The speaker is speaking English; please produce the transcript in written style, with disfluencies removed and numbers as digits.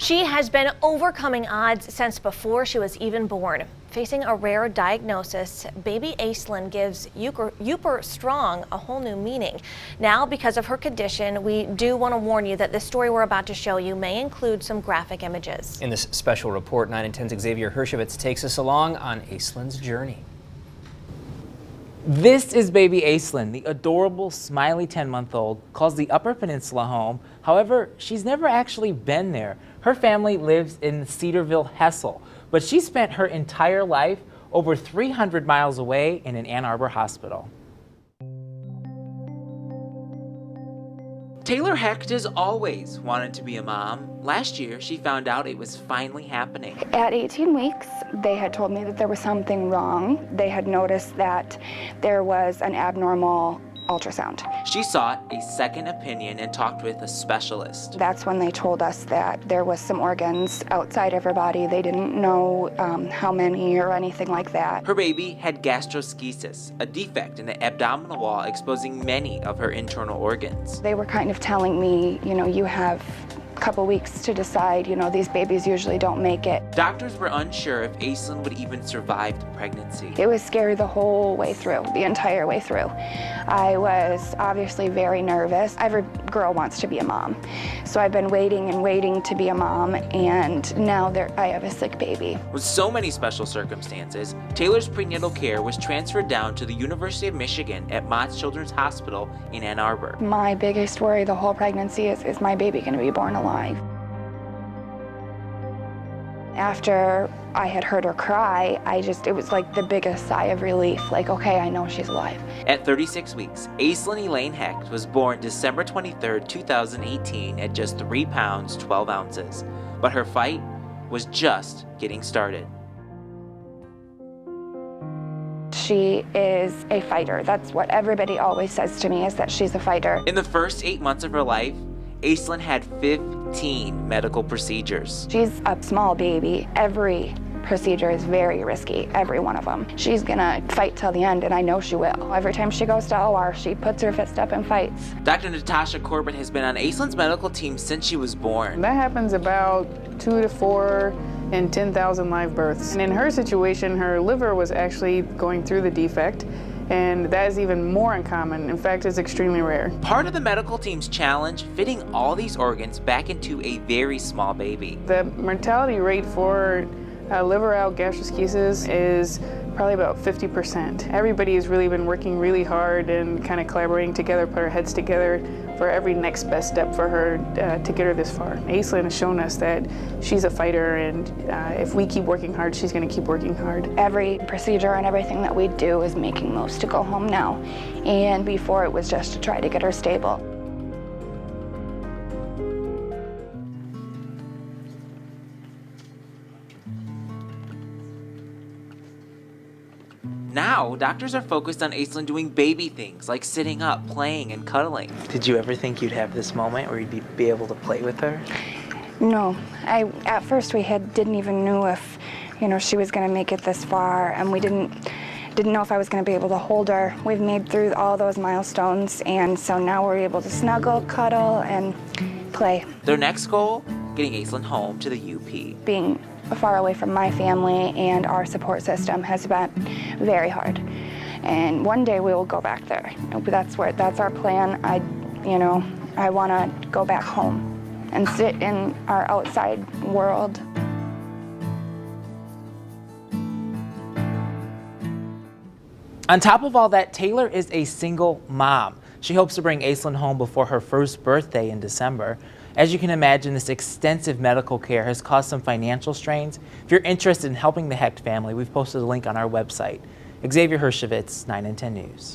She has been overcoming odds since before she was even born. Facing a rare diagnosis, baby Acelynn gives Upper Strong a whole new meaning. Now, because of her condition, we do want to warn you that this story we're about to show you may include some graphic images. In this special report, 9 and 10's Xavier Hershevitz takes us along on Acelynn's journey. This is baby Acelynn, the adorable, smiley 10-month-old, calls the Upper Peninsula home. However, she's never actually been there. Her family lives in Cedarville-Hessel, but she spent her entire life over 300 miles away in an Ann Arbor hospital. Taylor Hecht has always wanted to be a mom. Last year, she found out it was finally happening. At 18 weeks, they had told me that there was something wrong. They had noticed that there was an abnormal ultrasound. She sought a second opinion and talked with a specialist. That's when they told us that there was some organs outside of her body. They didn't know how many or anything like that. Her baby had gastroschisis, a defect in the abdominal wall exposing many of her internal organs. They were kind of telling me, you have a couple weeks to decide, these babies usually don't make it. Doctors were unsure if Acelynn would even survive the pregnancy. It was scary the whole way through, the entire way through. I was obviously very nervous. Every girl wants to be a mom. So I've been waiting and waiting to be a mom, and now I have a sick baby. With so many special circumstances, Taylor's prenatal care was transferred down to the University of Michigan at Mott's Children's Hospital in Ann Arbor. My biggest worry the whole pregnancy is my baby going to be born alive? After I had heard her cry, it was like the biggest sigh of relief, like, okay, I know she's alive. At 36 weeks, Acelynn Elaine Hecht was born December 23, 2018 at just 3 pounds, 12 ounces. But her fight was just getting started. She is a fighter. That's what everybody always says to me, is that she's a fighter. In the first 8 months of her life, Acelynn had 15 medical procedures. She's a small baby. Every procedure is very risky, every one of them. She's gonna fight till the end, and I know she will. Every time she goes to OR, she puts her fist up and fights. Dr. Natasha Corbett has been on Acelynn's medical team since she was born. That happens about 2 to 4 in 10,000 live births. And in her situation, her liver was actually going through the defect, and that is even more uncommon. In fact, it's extremely rare. Part of the medical team's challenge, fitting all these organs back into a very small baby. The mortality rate for liver out gastroschisis is probably about 50%. Everybody has really been working really hard and kind of collaborating together, put our heads together for every next best step for her to get her this far. Acelynn has shown us that she's a fighter, and if we keep working hard, she's going to keep working hard. Every procedure and everything that we do is making moves to go home now. And before, it was just to try to get her stable. Now, doctors are focused on Acelynn doing baby things like sitting up, playing, and cuddling. Did you ever think you'd have this moment where you'd be able to play with her? No. At first we didn't even know if, she was going to make it this far, and we didn't know if I was going to be able to hold her. We've made through all those milestones, and so now we're able to snuggle, cuddle, and play. Their next goal? Getting Acelynn home to the UP. Being far away from my family and our support system has been very hard. And one day we will go back there. That's our plan. I want to go back home and sit in our outside world. On top of all that, Taylor is a single mom. She hopes to bring Acelynn home before her first birthday in December. As you can imagine, this extensive medical care has caused some financial strains. If you're interested in helping the Hecht family, we've posted a link on our website. Xavier Hershevitz, 9 and 10 News.